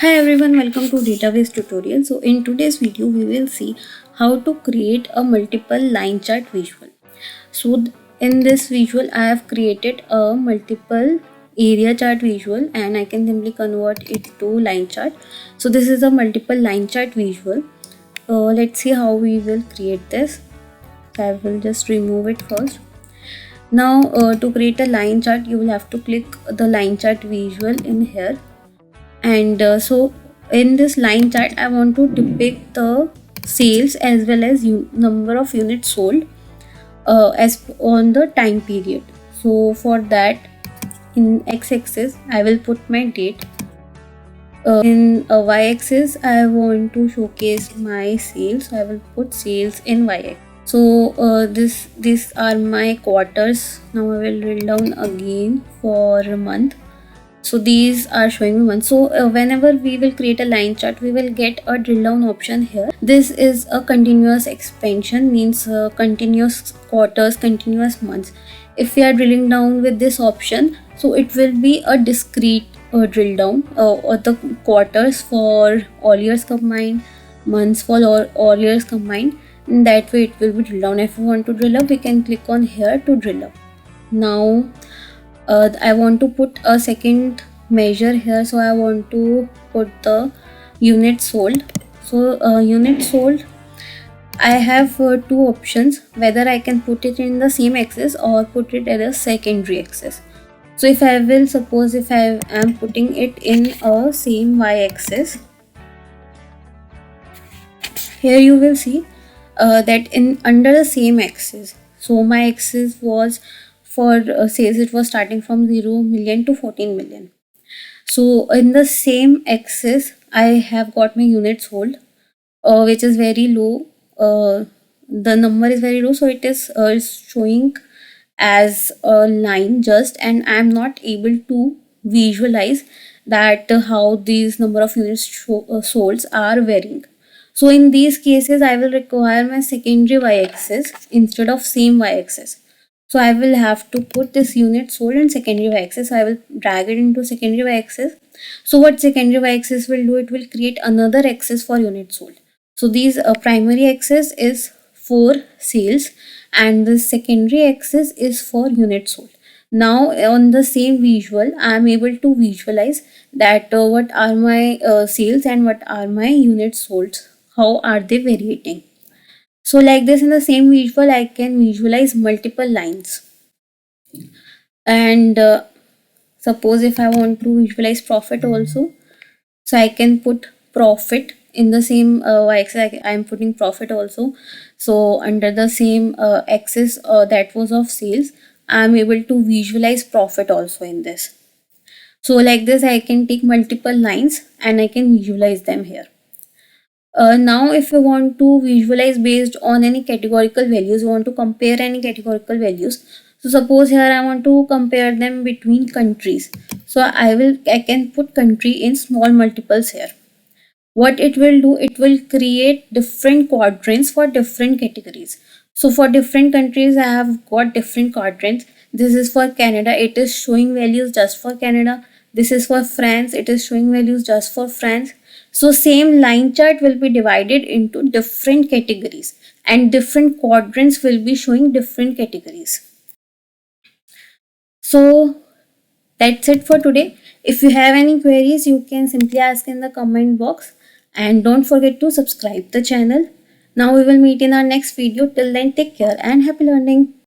Hi everyone, welcome to database tutorial. So in today's video we will see how to create a multiple line chart visual. So in this visual I have created a multiple area chart visual and I can simply convert it to line chart. So this is a multiple line chart visual. Let's see how we will create this. So I will just remove it first. Now to create a line chart you will have to click the line chart visual in here. And so in this line chart I want to depict the sales as well as number of units sold as on the time period. So for that, in x-axis I will put my date. In y-axis I want to showcase my sales, so I will put sales in y-axis. So these are my quarters. Now I will drill down again for a month. So these are showing me one. So whenever we will create a line chart, we will get a drill down option here. This is a continuous expansion, means continuous quarters, continuous months. If we are drilling down with this option, so it will be a discrete drill down, or the quarters for all years combined, months for all years combined. In that way it will be drill down. If we want to drill up, we can click on here to drill up. Now I want to put a second measure here, so I want to put the units sold. So units sold, I have two options, whether I can put it in the same axis or put it at a secondary axis. So if I will suppose if I am putting it in a same y-axis, here you will see that in under the same axis. So my axis was for sales, it was starting from 0 million to 14 million. So in the same axis I have got my units sold, which is very low. The number is very low, so it is showing as a line just, and I am not able to visualize that how these number of units sold are varying. So in these cases I will require my secondary y-axis instead of same y-axis. So I will have to put this unit sold in secondary y-axis. I will drag it into secondary y-axis. So what secondary y-axis will do, it will create another axis for unit sold. So these primary axis is for sales and the secondary axis is for unit sold. Now on the same visual I am able to visualize that what are my sales and what are my units sold, how are they varying. So like this, in the same visual I can visualize multiple lines. And suppose if I want to visualize profit also, so I can put profit in the same y-axis. I am putting profit also. So under the same axis that was of sales, I am able to visualize profit also in this. So like this I can take multiple lines and I can visualize them here. Now if you want to visualize based on any categorical values, you want to compare any categorical values. So suppose here I want to compare them between countries. So I can put country in small multiples here. What it will do, it will create different quadrants for different categories. So for different countries I have got different quadrants. This is for Canada, it is showing values just for Canada. This is for France, it is showing values just for France. So same line chart will be divided into different categories and different quadrants will be showing different categories. So that's it for today. If you have any queries, you can simply ask in the comment box, and don't forget to subscribe the channel. Now we will meet in our next video. Till then, take care and happy learning.